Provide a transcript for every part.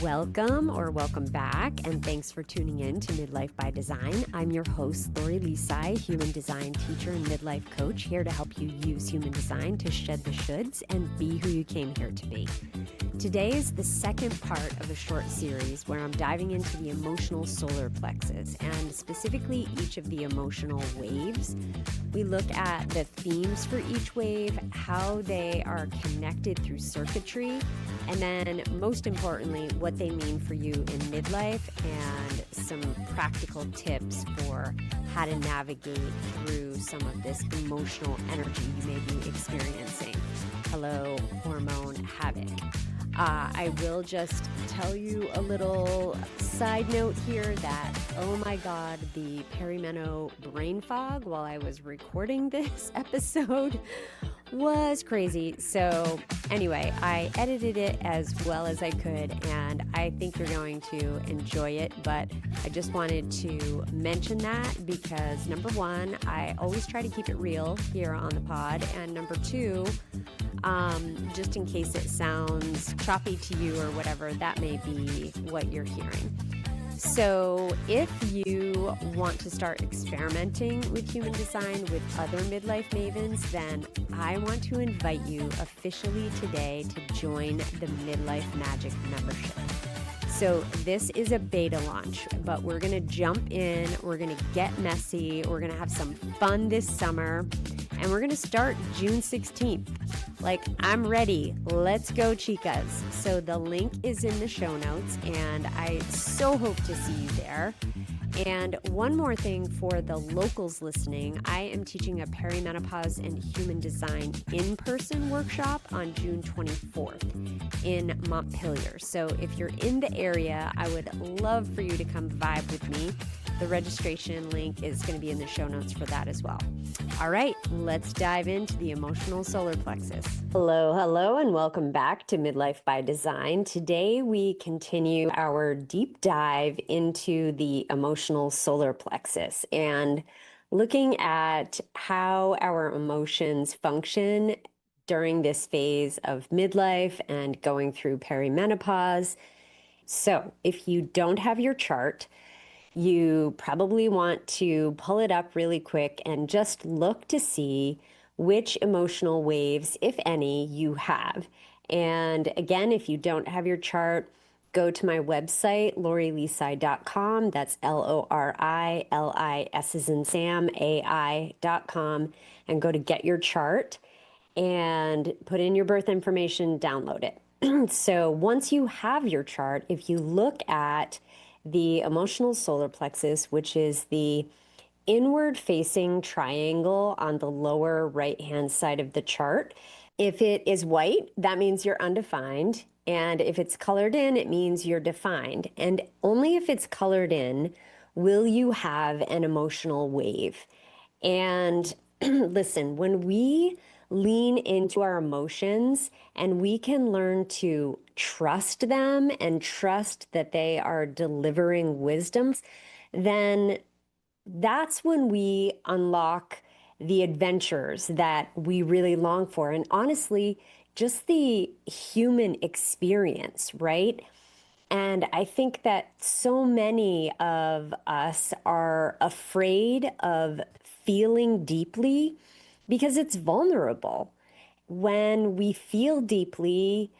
Welcome back, and thanks for tuning in to Midlife by Design. I'm your host, Lori Lisai, human design teacher and midlife coach, here to help you use human design to shed the shoulds and be who you came here to be. Today is the second part of a short series where I'm diving into the emotional solar plexus and specifically each of the emotional waves. We look at the themes for each wave, how they are connected through circuitry, and then most importantly, what they mean for you in midlife and some practical tips for how to navigate through some of this emotional energy you may be experiencing. Hello, hormone havoc. I will just tell you a little side note here that, oh my God, the perimenopause brain fog while I was recording this episode was crazy. So anyway, I edited it as well as I could, and I think you're going to enjoy it. But I just wanted to mention that because number one, I always try to keep it real here on the pod. And number two, just in case it sounds choppy to you or whatever, that may be what you're hearing. So if you want to start experimenting with human design with other midlife mavens, then I want to invite you officially today to join the Midlife Magic membership. So this is a beta launch, but we're going to jump in, we're going to get messy, we're going to have some fun this summer, and we're going to start June 16th. Like, I'm ready. Let's go, chicas. So the link is in the show notes, and I so hope to see you there. And one more thing for the locals listening, I am teaching a perimenopause and human design in-person workshop on June 24th in Montpelier. So if you're in the area, I would love for you to come vibe with me. The registration link is going to be in the show notes for that as well. All right, let's dive into the emotional solar plexus. Hello, and welcome back to Midlife by Design. Today, we continue our deep dive into the emotional solar plexus and looking at how our emotions function during this phase of midlife and going through perimenopause. So if you don't have your chart, you probably want to pull it up really quick and just look to see which emotional waves, if any, you have. And again, if you don't have your chart, go to my website, lorilisai.com. That's LORILIS as in Sam, AI.com, and go to get your chart and put in your birth information, download it. So once you have your chart, if you look at the emotional solar plexus, which is the inward facing triangle on the lower right hand side of the chart. If it is white, that means you're undefined. And if it's colored in, it means you're defined. And only if it's colored in will you have an emotional wave. And listen, when we lean into our emotions and we can learn to trust them and trust that they are delivering wisdoms, then that's when we unlock the adventures that we really long for. And honestly, just the human experience, right? And I think that so many of us are afraid of feeling deeply because it's vulnerable. When we feel deeply,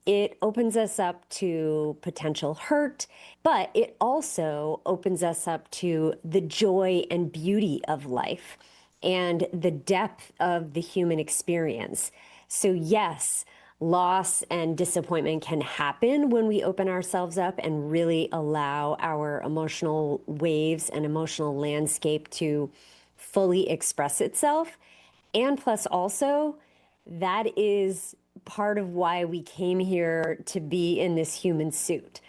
it opens us up to potential hurt, but it also opens us up to the joy and beauty of life and the depth of the human experience. So yes, loss and disappointment can happen when we open ourselves up and really allow our emotional waves and emotional landscape to fully express itself. And plus also, that is part of why we came here to be in this human suit.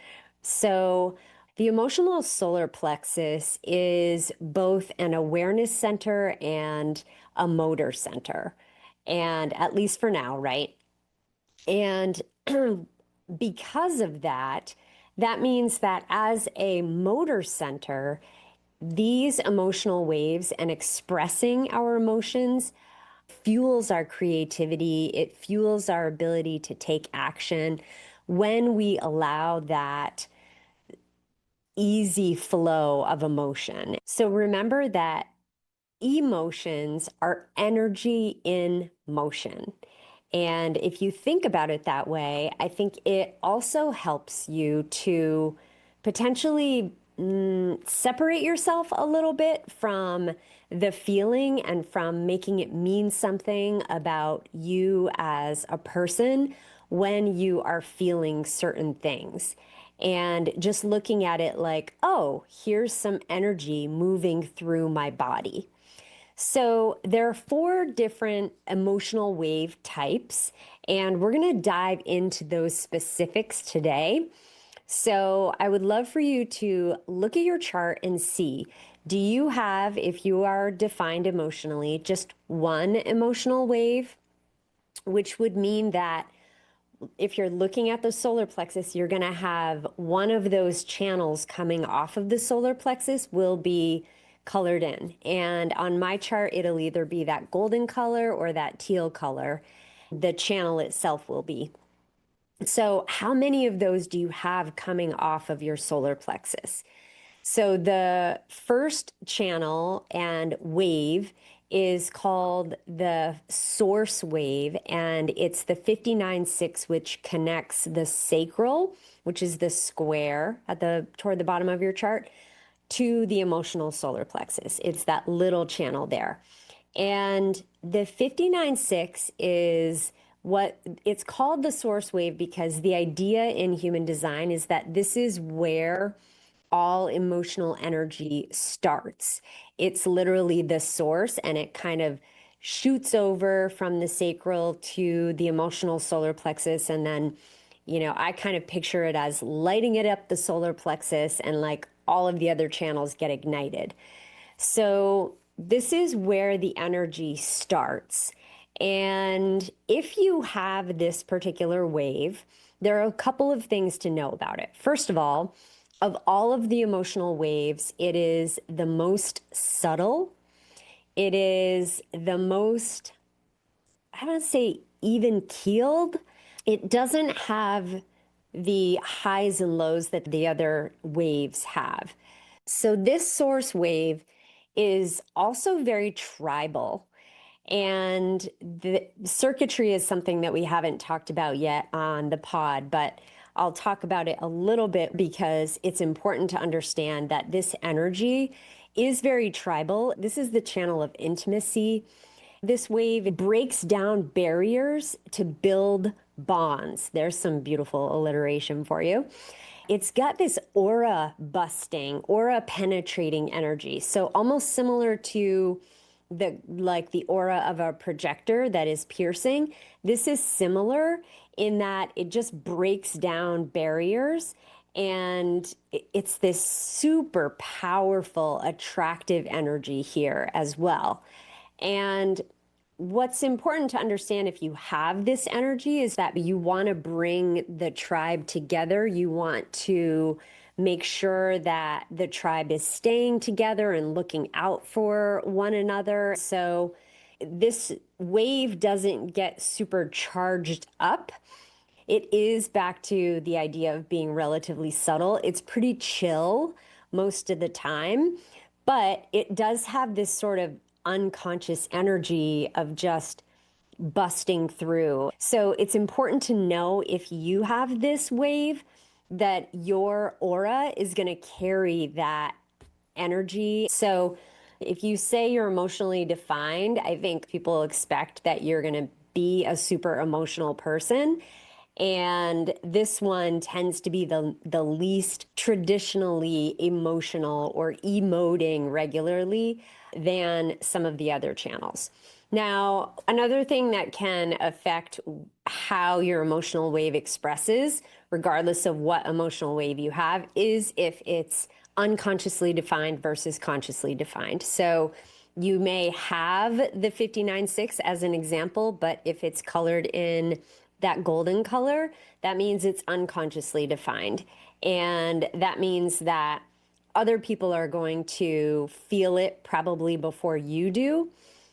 So the emotional solar plexus is both an awareness center and a motor center. And at least for now, right? And because of that, that means that as a motor center, these emotional waves and expressing our emotions fuels our creativity. It fuels our ability to take action. when we allow that easy flow of emotion. So remember that emotions are energy in motion. And if you think about it that way, I think it also helps you to potentially separate yourself a little bit from the feeling and from making it mean something about you as a person when you are feeling certain things. And just looking at it like, oh, here's some energy moving through my body. So there are four different emotional wave types, and we're going to dive into those specifics today. So I would love for you to look at your chart and see, do you have, if you are defined emotionally, just one emotional wave, which would mean that if you're looking at the solar plexus, you're going to have one of those channels coming off of the solar plexus will be colored in. And on my chart, it'll either be that golden color or that teal color. The channel itself will be. So, how many of those do you have coming off of your solar plexus? So the first channel and wave is called the source wave, and it's the 59.6, which connects the sacral, which is the square at the toward the bottom of your chart, to the emotional solar plexus. It's that little channel there. And the 59.6 is what it's called the source wave because the idea in human design is that this is where all emotional energy starts. It's literally the source, and it kind of shoots over from the sacral to the emotional solar plexus. And then, I kind of picture it as lighting it up the solar plexus, and like all of the other channels get ignited. So, this is where the energy starts. And if you have this particular wave, there are a couple of things to know about it. First of all of the emotional waves, it is the most subtle. It is the most, I don't say even keeled. It doesn't have the highs and lows that the other waves have. So this source wave is also very tribal. And the circuitry is something that we haven't talked about yet on the pod, but I'll talk about it a little bit because it's important to understand that this energy is very tribal. This is the channel of intimacy. This wave breaks down barriers to build bonds. There's some beautiful alliteration for you. It's got this aura busting, aura penetrating energy. So almost similar to the aura of a projector that is piercing. This is similar in that it just breaks down barriers, and it's this super powerful, attractive energy here as well. And what's important to understand if you have this energy is that you want to bring the tribe together. You want to make sure that the tribe is staying together and looking out for one another. So this wave doesn't get super charged up. It is back to the idea of being relatively subtle. It's pretty chill most of the time, but it does have this sort of unconscious energy of just busting through. So it's important to know if you have this wave that your aura is going to carry that energy. So if you say you're emotionally defined, I think people expect that you're going to be a super emotional person. And this one tends to be the least traditionally emotional or emoting regularly than some of the other channels. Now, another thing that can affect how your emotional wave expresses, regardless of what emotional wave you have, is if it's unconsciously defined versus consciously defined. So you may have the 59.6 as an example, but if it's colored in that golden color, that means it's unconsciously defined. And that means that other people are going to feel it probably before you do,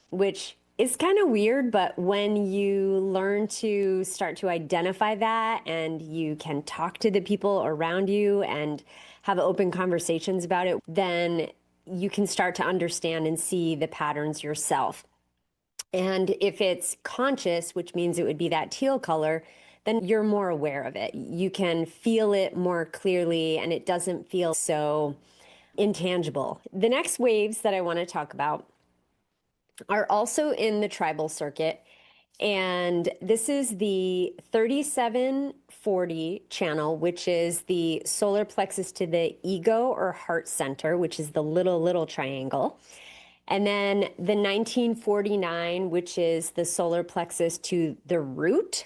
which It's kind of weird, but when you learn to start to identify that and you can talk to the people around you and have open conversations about it, then you can start to understand and see the patterns yourself. And if it's conscious, which means it would be that teal color, then you're more aware of it. You can feel it more clearly and it doesn't feel so intangible. The next waves that I want to talk about are also in the tribal circuit. And this is the 3740 channel, which is the solar plexus to the ego or heart center, which is the little triangle. And then the 1949, which is the solar plexus to the root,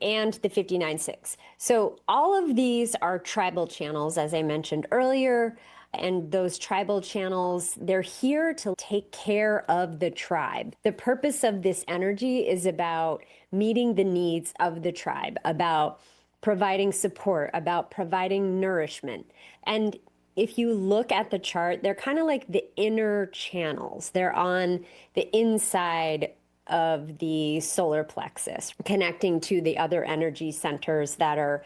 and the 59.6. So all of these are tribal channels, as I mentioned earlier. And those tribal channels, they're here to take care of the tribe. The purpose of this energy is about meeting the needs of the tribe, about providing support, about providing nourishment. And if you look at the chart, they're kind of like the inner channels. They're on the inside of the solar plexus, connecting to the other energy centers that are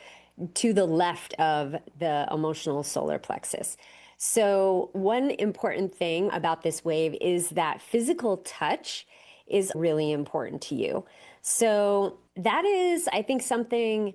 to the left of the emotional solar plexus. So, one important thing about this wave is that physical touch is really important to you. So, that is, I think, something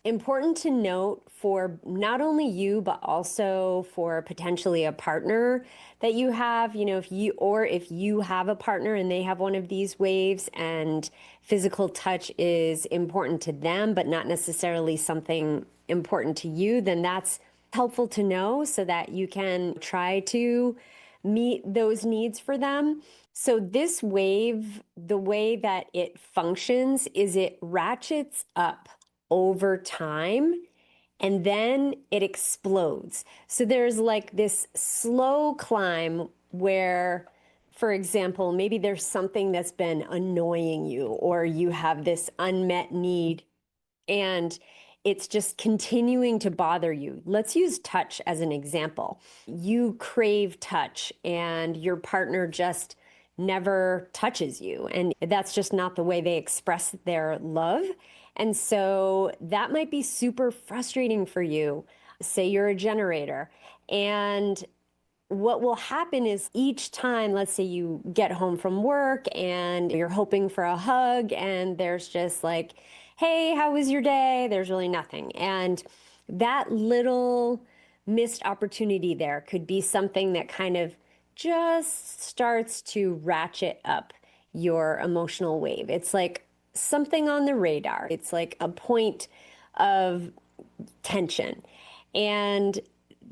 important to note for not only you, but also for potentially a partner that you have, if you have a partner and they have one of these waves and physical touch is important to them, but not necessarily something important to you, then that's helpful to know so that you can try to meet those needs for them. So this wave, the way that it functions is it ratchets up over time and then it explodes. So there's like this slow climb where, for example, maybe there's something that's been annoying you or you have this unmet need and it's just continuing to bother you. Let's use touch as an example. You crave touch and your partner just never touches you, and that's just not the way they express their love. And so that might be super frustrating for you. Say you're a generator, and what will happen is each time, let's say you get home from work and you're hoping for a hug, and there's just like, hey, how was your day? There's really nothing. And that little missed opportunity there could be something that kind of just starts to ratchet up your emotional wave. It's like something on the radar, it's like a point of tension. And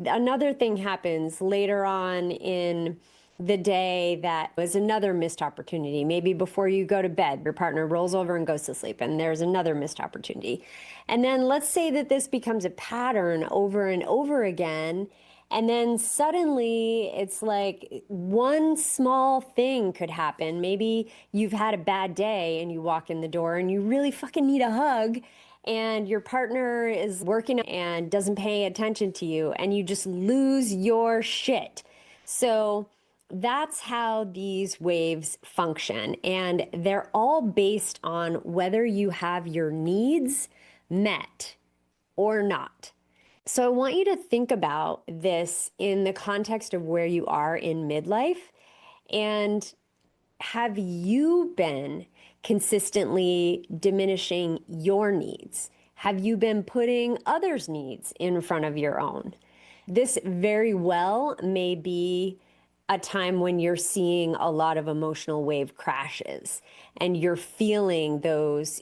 another thing happens later on in the day that was another missed opportunity. Maybe before you go to bed, your partner rolls over and goes to sleep, and there's another missed opportunity. And then let's say that this becomes a pattern over and over again. And then suddenly it's like one small thing could happen. Maybe you've had a bad day and you walk in the door and you really fucking need a hug, and your partner is working and doesn't pay attention to you, and you just lose your shit. So that's how these waves function. And they're all based on whether you have your needs met or not. So I want you to think about this in the context of where you are in midlife. And have you been consistently diminishing your needs? Have you been putting others' needs in front of your own? This very well may be a time when you're seeing a lot of emotional wave crashes and you're feeling those,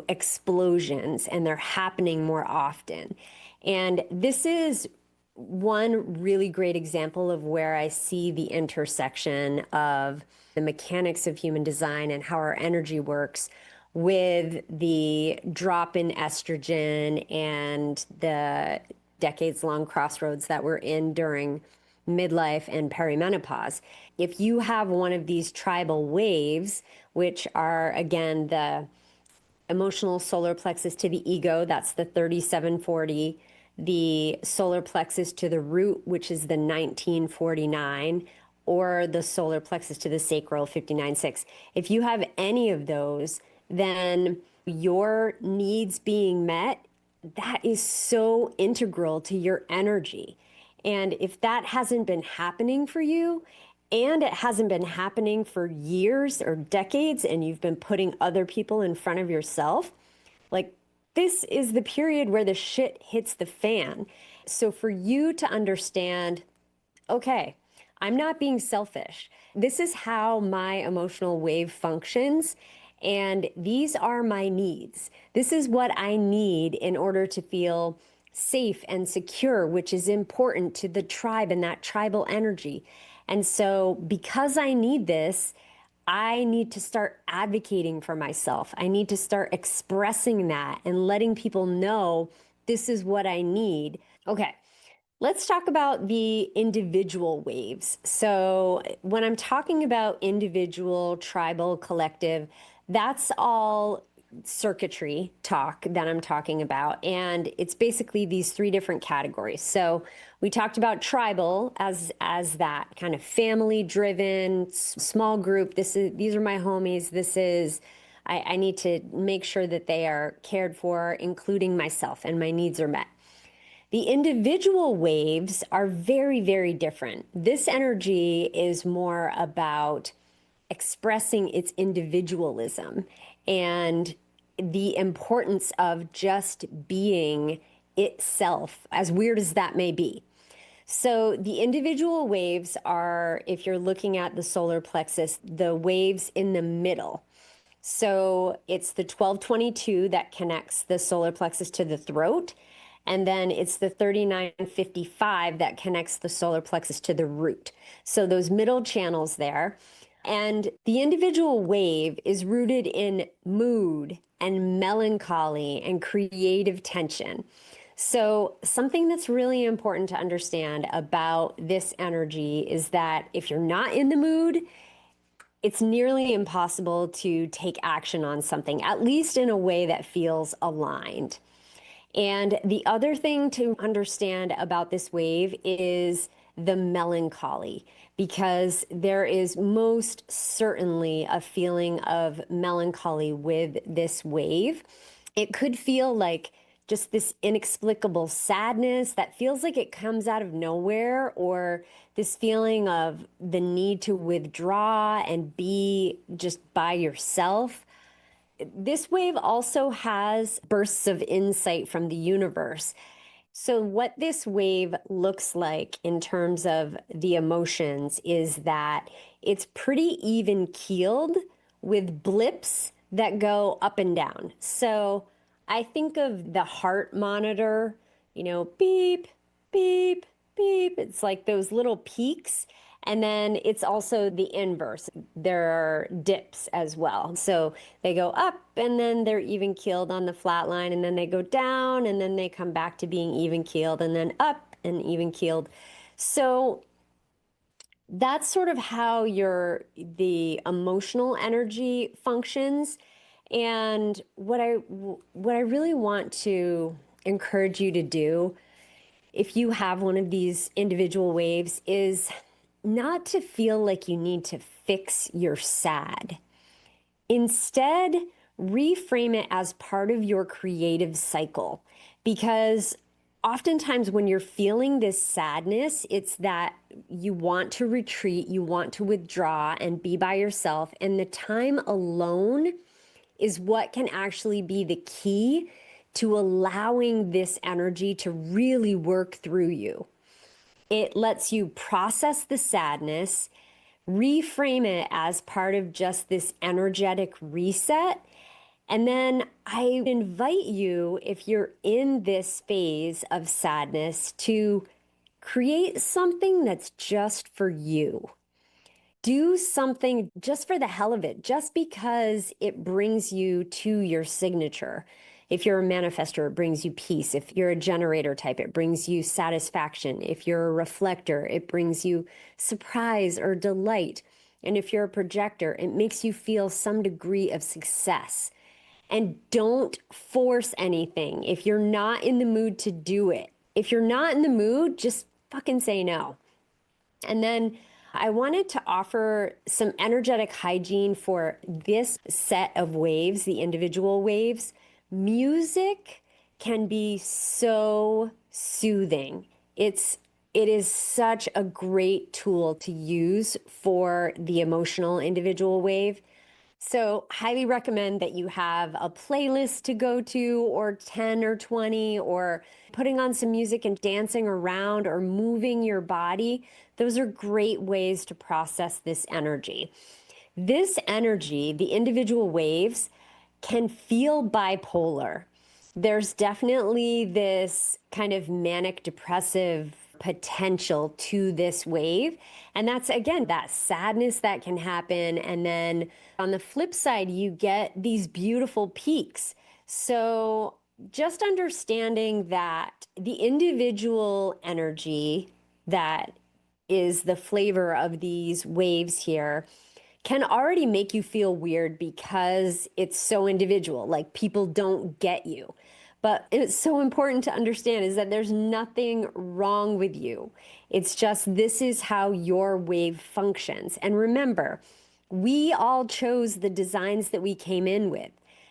explosions, and they're happening more often. And this is one really great example of where I see the intersection of the mechanics of human design and how our energy works with the drop in estrogen and the decades-long crossroads that we're in during midlife and perimenopause. If you have one of these tribal waves, which are, again, the emotional solar plexus to the ego, that's the 3740, the solar plexus to the root, which is the 1949, or the solar plexus to the sacral 59.6. If you have any of those, then your needs being met, that is so integral to your energy. And if that hasn't been happening for you, and it hasn't been happening for years or decades, and you've been putting other people in front of yourself, like, this is the period where the shit hits the fan. So for you to understand, okay, I'm not being selfish. This is how my emotional wave functions. And these are my needs. This is what I need in order to feel safe and secure, which is important to the tribe and that tribal energy. And so, because I need this, I need to start advocating for myself. I need to start expressing that and letting people know this is what I need. Okay, let's talk about the individual waves. So, when I'm talking about individual, tribal, collective, that's all circuitry talk that I'm talking about. And it's basically these three different categories. So, we talked about tribal as that kind of family driven, small group. These are my homies. I need to make sure that they are cared for, including myself, and my needs are met. The individual waves are very, very different. This energy is more about expressing its individualism and the importance of just being itself, as weird as that may be. So, the individual waves are, if you're looking at the solar plexus, the waves in the middle. So it's the 1222 that connects the solar plexus to the throat. And then it's the 3955 that connects the solar plexus to the root. So those middle channels there. And the individual wave is rooted in mood and melancholy and creative tension. So, something that's really important to understand about this energy is that if you're not in the mood, it's nearly impossible to take action on something, at least in a way that feels aligned. And the other thing to understand about this wave is the melancholy, because there is most certainly a feeling of melancholy with this wave. It could feel like just this inexplicable sadness that feels like it comes out of nowhere, or this feeling of the need to withdraw and be just by yourself. This wave also has bursts of insight from the universe. So, what this wave looks like in terms of the emotions is that it's pretty even keeled with blips that go up and down. So, I think of the heart monitor, beep, beep, beep. It's like those little peaks. And then it's also the inverse. There are dips as well. So they go up and then they're even keeled on the flat line, and then they go down and then they come back to being even keeled, and then up and even keeled. So that's sort of how the emotional energy functions. And what I really want to encourage you to do, if you have one of these individual waves, is not to feel like you need to fix your sad. Instead, reframe it as part of your creative cycle, because oftentimes when you're feeling this sadness, it's that you want to retreat, you want to withdraw and be by yourself. And the time alone is what can actually be the key to allowing this energy to really work through you. It lets you process the sadness, reframe it as part of just this energetic reset. And then I invite you, if you're in this phase of sadness, to create something that's just for you. Do something just for the hell of it, just because it brings you to your signature. If you're a manifestor, it brings you peace. If you're a generator type, it brings you satisfaction. If you're a reflector, it brings you surprise or delight. And if you're a projector, it makes you feel some degree of success. And don't force anything if you're not in the mood to do it. If you're not in the mood, just fucking say no. And then I wanted to offer some energetic hygiene for this set of waves, the individual waves. Music can be so soothing. It is such a great tool to use for the emotional individual wave. So, highly recommend that you have a playlist to go to, or 10 or 20, or putting on some music and dancing around or moving your body. Those are great ways to process this energy. This energy, the individual waves, can feel bipolar. There's definitely this kind of manic depressive potential to this wave. And that's, again, that sadness that can happen. And then on the flip side, you get these beautiful peaks. So just understanding that the individual energy that is the flavor of these waves here can already make you feel weird because it's so individual, like people don't get you. But it's so important to understand is that there's nothing wrong with you. It's just this is how your wave functions. And remember, we all chose the designs that we came in with.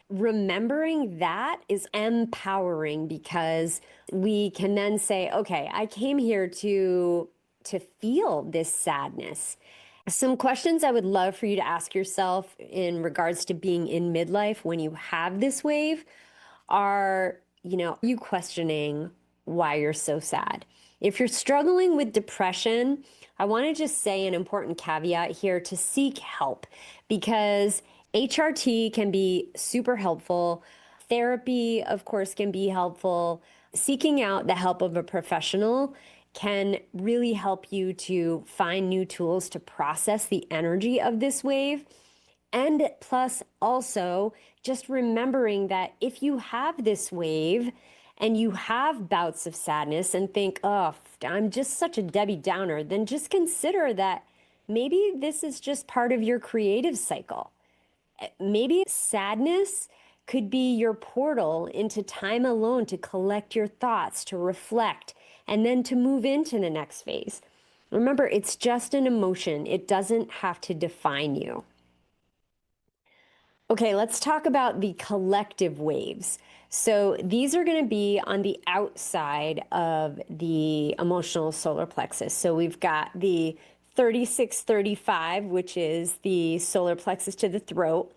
Remembering that is empowering because we can then say, okay, I came here to feel this sadness. Some questions I would love for you to ask yourself in regards to being in midlife when you have this wave are, you questioning why you're so sad? If you're struggling with depression, I want to just say an important caveat here to seek help because HRT can be super helpful. Therapy, of course, can be helpful. Seeking out the help of a professional can really help you to find new tools to process the energy of this wave. And plus, also, just remembering that if you have this wave and you have bouts of sadness and think, oh, I'm just such a Debbie Downer, then just consider that maybe this is just part of your creative cycle. Maybe sadness could be your portal into time alone to collect your thoughts, to reflect, and then to move into the next phase. Remember, it's just an emotion. It doesn't have to define you. Okay, let's talk about the collective waves. So these are going to be on the outside of the emotional solar plexus. So we've got the 3635, which is the solar plexus to the throat.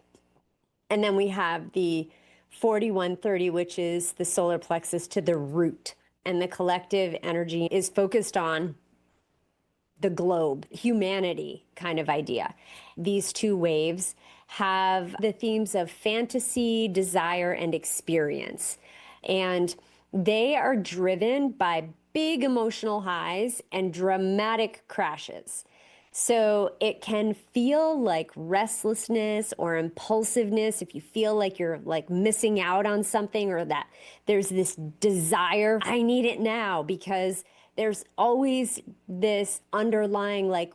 And then we have the 4130, which is the solar plexus to the root. And the collective energy is focused on the globe, humanity kind of idea. These two waves have the themes of fantasy, desire, and experience. And they are driven by big emotional highs and dramatic crashes. So it can feel like restlessness or impulsiveness if you feel like you're like missing out on something or that there's this desire, I need it now, because there's always this underlying like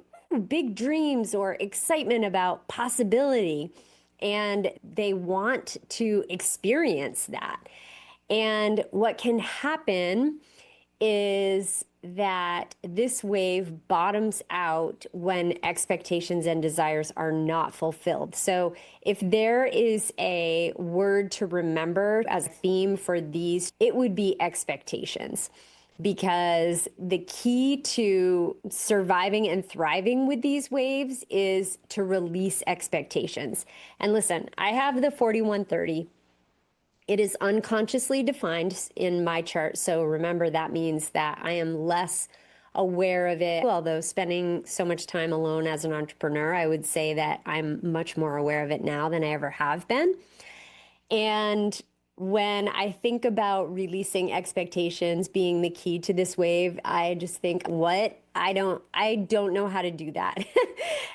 big dreams or excitement about possibility, and they want to experience that. And what can happen is that this wave bottoms out when expectations and desires are not fulfilled. So if there is a word to remember as a theme for these, it would be expectations. Because the key to surviving and thriving with these waves is to release expectations. And listen, I have the 4130. It is unconsciously defined in my chart. So remember, that means that I am less aware of it. Although spending so much time alone as an entrepreneur, I would say that I'm much more aware of it now than I ever have been. And when I think about releasing expectations being the key to this wave, I just think, what? I don't know how to do that.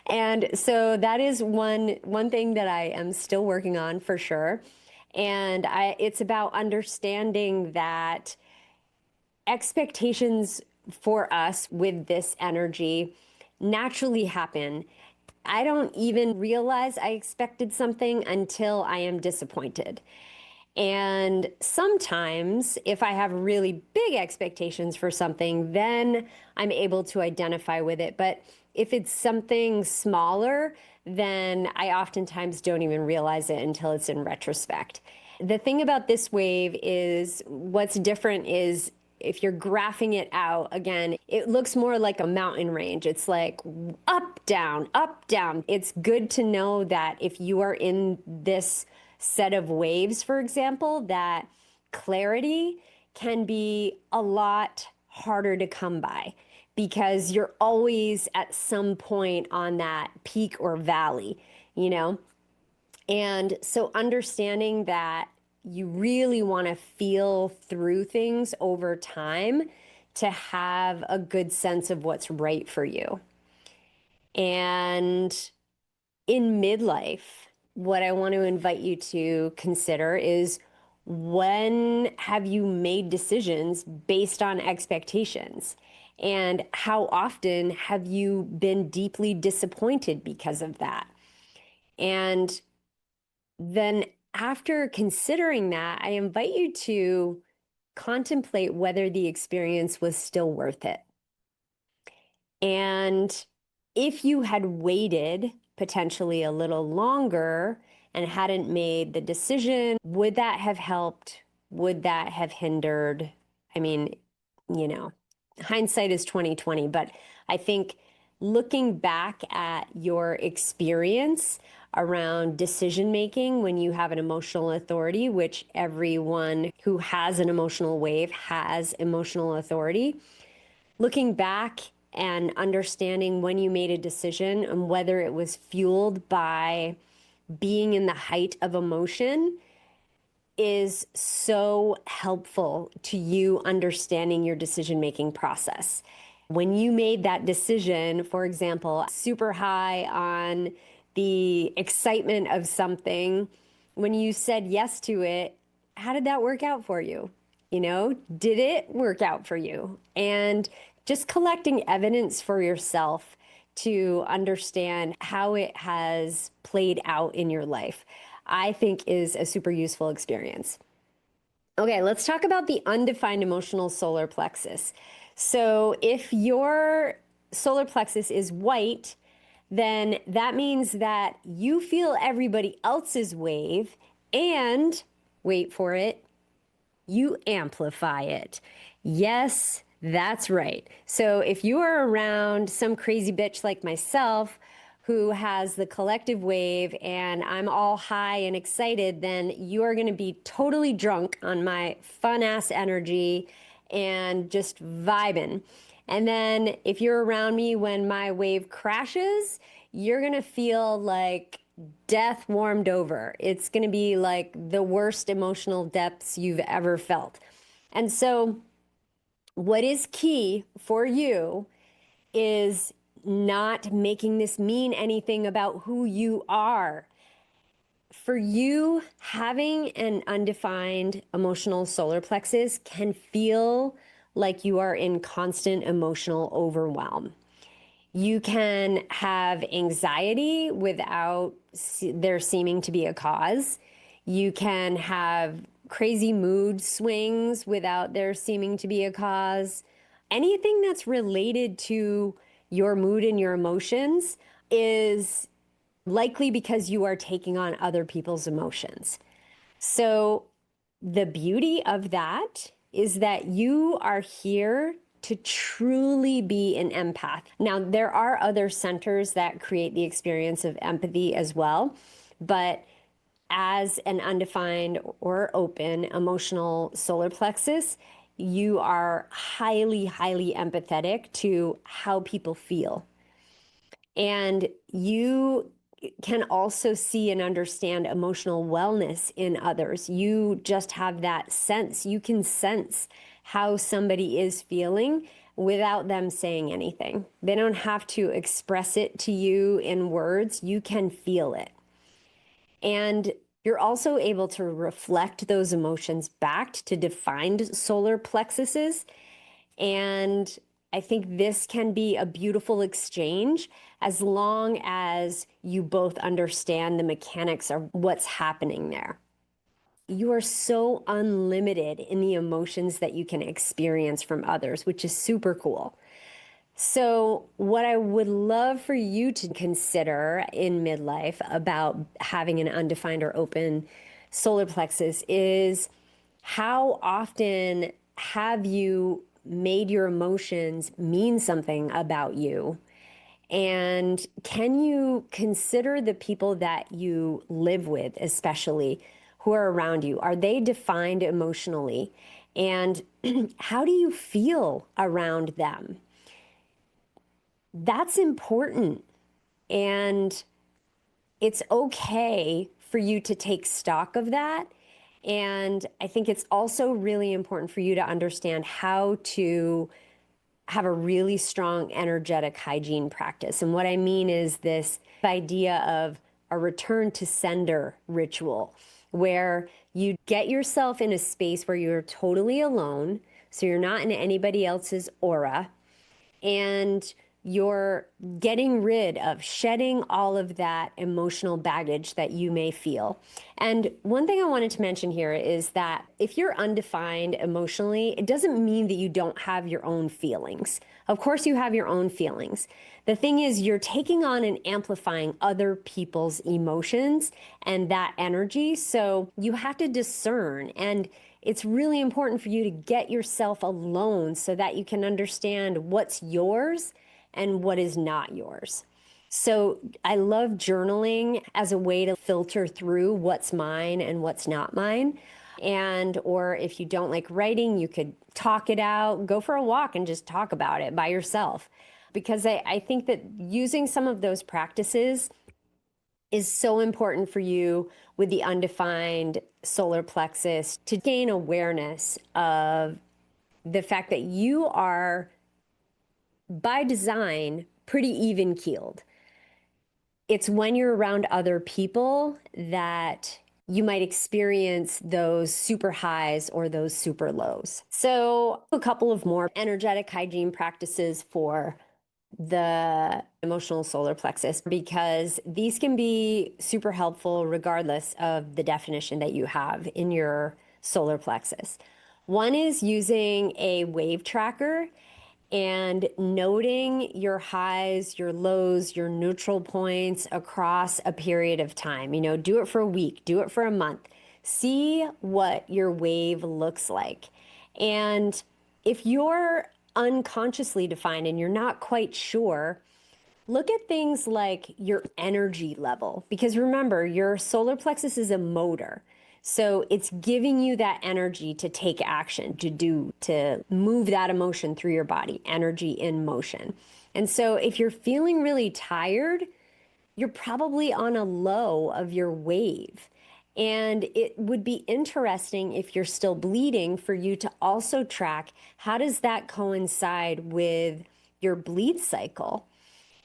And so that is one thing that I am still working on for sure. And it's about understanding that expectations for us with this energy naturally happen. I don't even realize I expected something until I am disappointed. And sometimes, if I have really big expectations for something, then I'm able to identify with it. But If it's something smaller, then I oftentimes don't even realize it until it's in retrospect. The thing about this wave is what's different is if you're graphing it out, again, it looks more like a mountain range. It's like up, down, up, down. It's good to know that if you are in this set of waves, for example, that clarity can be a lot harder to come by because you're always at some point on that peak or valley, you know? And so understanding that you really want to feel through things over time to have a good sense of what's right for you. And in midlife, what I want to invite you to consider is when have you made decisions based on expectations? And how often have you been deeply disappointed because of that? And then after considering that, I invite you to contemplate whether the experience was still worth it. And if you had waited potentially a little longer and hadn't made the decision, would that have helped? Would that have hindered? I mean, you know, hindsight is 2020, but I think looking back at your experience around decision making when you have an emotional authority, which everyone who has an emotional wave has emotional authority, looking back and understanding when you made a decision and whether it was fueled by being in the height of emotion is so helpful to you understanding your decision making process. When you made that decision, for example, super high on the excitement of something, when you said yes to it, how did that work out for you? You know, did it work out for you? And just collecting evidence for yourself to understand how it has played out in your life, I think is a super useful experience. Okay, let's talk about the undefined emotional solar plexus. So if your solar plexus is white, then that means that you feel everybody else's wave and, wait for it, you amplify it. Yes, that's right. So if you are around some crazy bitch like myself who has the collective wave and I'm all high and excited, then you are going to be totally drunk on my fun ass energy and just vibing. And then if you're around me when my wave crashes, you're going to feel like death warmed over. It's going to be like the worst emotional depths you've ever felt. And so, what is key for you is not making this mean anything about who you are. For you, having an undefined emotional solar plexus can feel like you are in constant emotional overwhelm. You can have anxiety without there seeming to be a cause. You can have crazy mood swings without there seeming to be a cause. Anything that's related to your mood and your emotions is likely because you are taking on other people's emotions. So the beauty of that is that you are here to truly be an empath. Now, there are other centers that create the experience of empathy as well, but as an undefined or open emotional solar plexus, you are highly, highly empathetic to how people feel. And you can also see and understand emotional wellness in others. You just have that sense. You can sense how somebody is feeling without them saying anything. They don't have to express it to you in words. You can feel it. And you're also able to reflect those emotions back to defined solar plexuses. And I think this can be a beautiful exchange as long as you both understand the mechanics of what's happening there. You are so unlimited in the emotions that you can experience from others, which is super cool. So, what I would love for you to consider in midlife about having an undefined or open solar plexus is how often have you made your emotions mean something about you? And can you consider the people that you live with, especially who are around you? Are they defined emotionally? And how do you feel around them? That's important. And it's okay for you to take stock of that. And I think it's also really important for you to understand how to have a really strong energetic hygiene practice. And what I mean is this idea of a return to sender ritual, where you get yourself in a space where you're totally alone. So you're not in anybody else's aura, and you're getting rid of, shedding all of that emotional baggage that you may feel. And one thing I wanted to mention here is that if you're undefined emotionally, it doesn't mean that you don't have your own feelings. Of course, you have your own feelings. The thing is, you're taking on and amplifying other people's emotions and that energy. So you have to discern. And it's really important for you to get yourself alone so that you can understand what's yours and what is not yours. So I love journaling as a way to filter through what's mine and what's not mine. And, or if you don't like writing, you could talk it out, go for a walk and just talk about it by yourself. Because I think that using some of those practices is so important for you with the undefined solar plexus to gain awareness of the fact that you are, by design, pretty even keeled. It's when you're around other people that you might experience those super highs or those super lows. So, a couple of more energetic hygiene practices for the emotional solar plexus, because these can be super helpful regardless of the definition that you have in your solar plexus. One is using a wave tracker and noting your highs, your lows, your neutral points across a period of time. You know, do it for a week, do it for a month. See what your wave looks like. And if you're unconsciously defined and you're not quite sure, look at things like your energy level, because remember, your solar plexus is a motor. So it's giving you that energy to take action, to do, to move that emotion through your body, energy in motion. And so if you're feeling really tired, you're probably on a low of your wave. And it would be interesting, if you're still bleeding, for you to also track how does that coincide with your bleed cycle.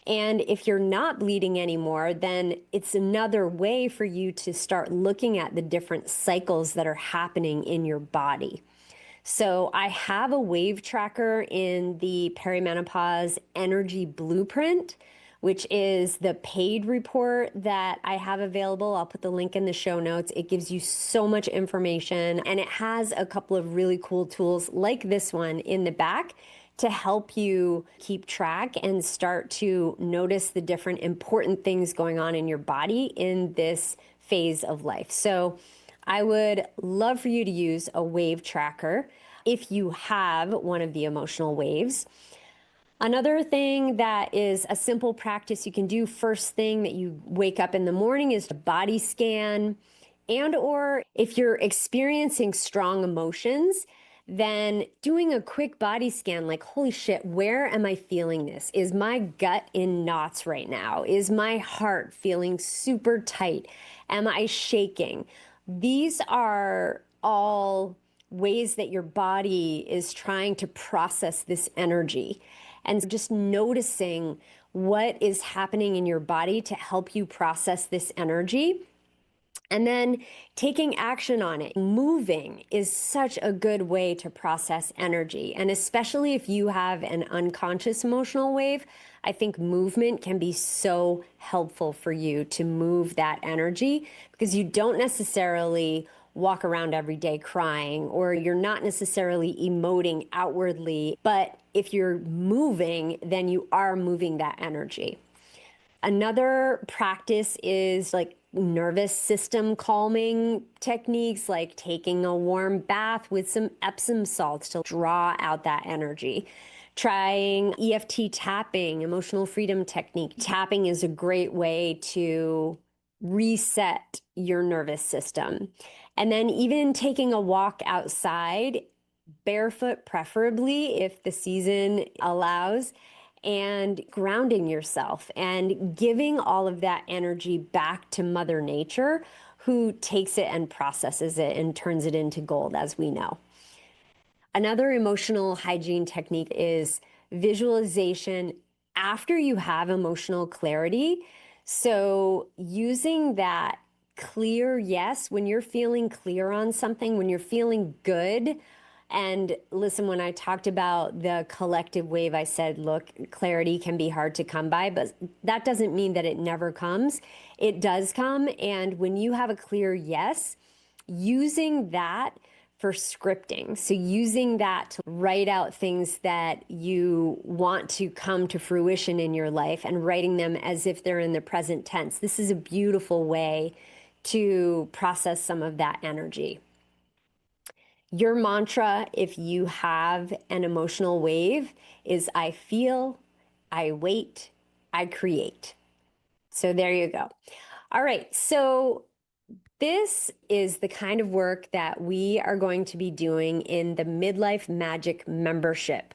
And if you're not bleeding anymore, then it's another way for you to start looking at the different cycles that are happening in your body. So I have a wave tracker in the perimenopause energy blueprint, which is the paid report that I have available. I'll put the link in the show notes. It gives you so much information, and it has a couple of really cool tools like this one in the back to help you keep track and start to notice the different important things going on in your body in this phase of life. So I would love for you to use a wave tracker if you have one of the emotional waves. Another thing that is a simple practice you can do first thing that you wake up in the morning is to body scan. And or if you're experiencing strong emotions, then doing a quick body scan, like, holy shit, where am I feeling this? Is my gut in knots right now? Is my heart feeling super tight? Am I shaking? These are all ways that your body is trying to process this energy. And just noticing what is happening in your body to help you process this energy, and then taking action on it. Moving is such a good way to process energy. And especially if you have an unconscious emotional wave, I think movement can be so helpful for you to move that energy, because you don't necessarily walk around every day crying, or you're not necessarily emoting outwardly, but if you're moving, then you are moving that energy. Another practice is like nervous system calming techniques, like taking a warm bath with some Epsom salts to draw out that energy. Trying EFT tapping, emotional freedom technique. Tapping is a great way to reset your nervous system. And then even taking a walk outside, barefoot preferably if the season allows, and grounding yourself and giving all of that energy back to Mother Nature, who takes it and processes it and turns it into gold, as we know. Another emotional hygiene technique is visualization after you have emotional clarity. So using that clear yes, when you're feeling clear on something, when you're feeling good. And listen, when I talked about the collective wave, I said, look, clarity can be hard to come by, but that doesn't mean that it never comes. It does come. And when you have a clear yes, using that for scripting. So using that to write out things that you want to come to fruition in your life and writing them as if they're in the present tense. This is a beautiful way to process some of that energy. Your mantra, if you have an emotional wave, is I feel, I wait, I create. So there you go. All right. So this is the kind of work that we are going to be doing in the Midlife Magic membership.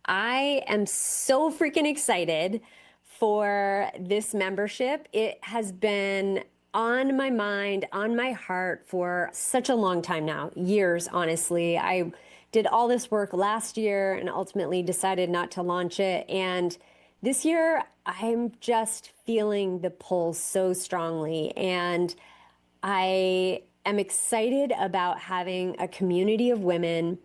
I am so freaking excited for this membership. It has been on my mind, on my heart for such a long time now, years, honestly. I did all this work last year and ultimately decided not to launch it. And this year, I'm just feeling the pull so strongly. And I am excited about having a community of women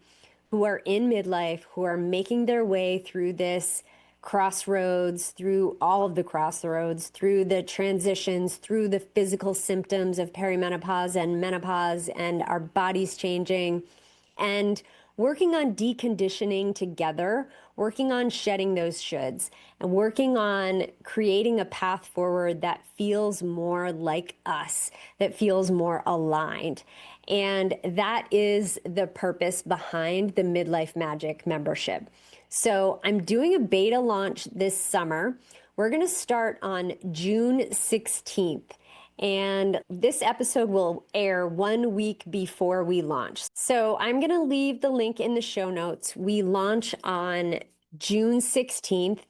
who are in midlife, who are making their way through this crossroads, through all of the crossroads, through the transitions, through the physical symptoms of perimenopause and menopause and our bodies changing, and working on deconditioning together, working on shedding those shoulds, and working on creating a path forward that feels more like us, that feels more aligned. And that is the purpose behind the Midlife Magic membership. So I'm doing a beta launch this summer. We're going to start on June 16th. And this episode will air 1 week before we launch. So I'm going to leave the link in the show notes. We launch on June 16th,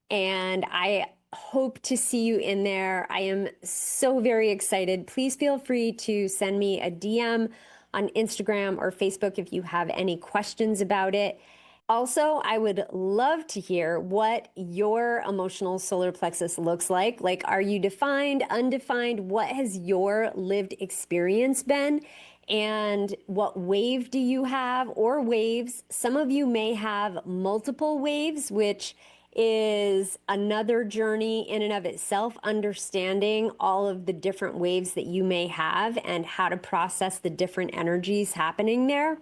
and I hope to see you in there. I am so very excited. Please feel free to send me a DM on Instagram or Facebook if you have any questions about it. Also, I would love to hear what your emotional solar plexus looks like. Like, are you defined, undefined? What has your lived experience been? And what wave do you have, or waves? Some of you may have multiple waves, which is another journey in and of itself, understanding all of the different waves that you may have and how to process the different energies happening there.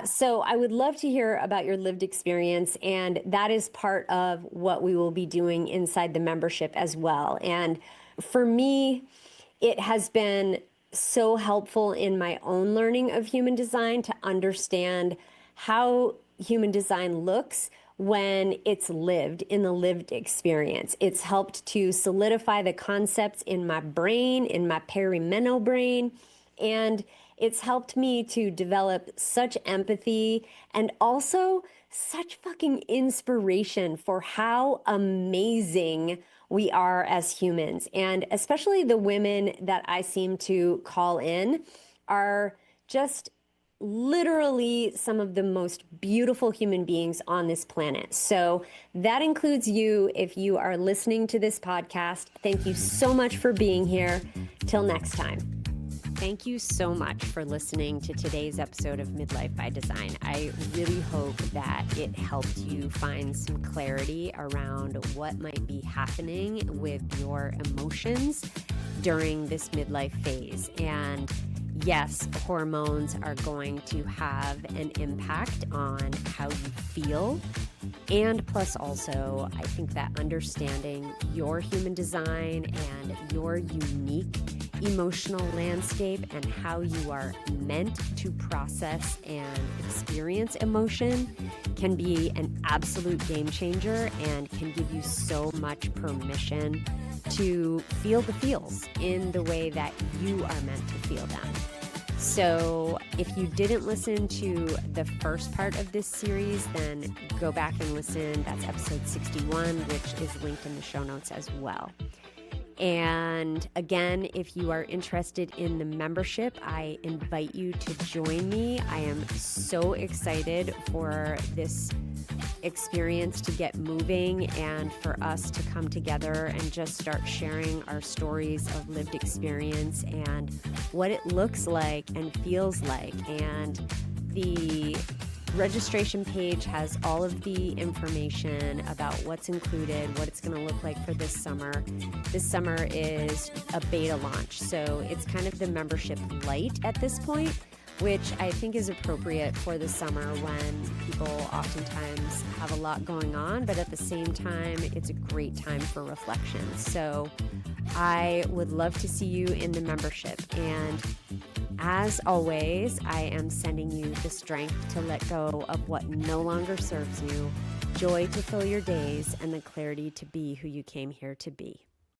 So I would love to hear about your lived experience, and that is part of what we will be doing inside the membership as well. And for me, it has been so helpful in my own learning of human design to understand how human design looks when it's lived in the lived experience. It's helped to solidify the concepts in my brain, in my perimenopause brain, and it's helped me to develop such empathy and also such fucking inspiration for how amazing we are as humans. And especially the women that I seem to call in are just literally some of the most beautiful human beings on this planet. So that includes you if you are listening to this podcast. Thank you so much for being here. Till next time. Thank you so much for listening to today's episode of Midlife by Design. I really hope that it helped you find some clarity around what might be happening with your emotions during this midlife phase. And yes, hormones are going to have an impact on how you feel. And plus, also, I think that understanding your human design and your unique emotional landscape and how you are meant to process and experience emotion can be an absolute game changer and can give you so much permission to feel the feels in the way that you are meant to feel them. So if you didn't listen to the first part of this series, then go back and listen. That's episode 61, which is linked in the show notes as well. And again, if you are interested in the membership, I invite you to join me. I am so excited for this experience to get moving and for us to come together and just start sharing our stories of lived experience and what it looks like and feels like. And the registration page has all of the information about what's included, what it's going to look like for this summer. This summer is a beta launch, so it's kind of the membership light at this point, which I think is appropriate for the summer when people oftentimes have a lot going on, but at the same time, it's a great time for reflection. So I would love to see you in the membership. And as always, I am sending you the strength to let go of what no longer serves you, joy to fill your days, and the clarity to be who you came here to be.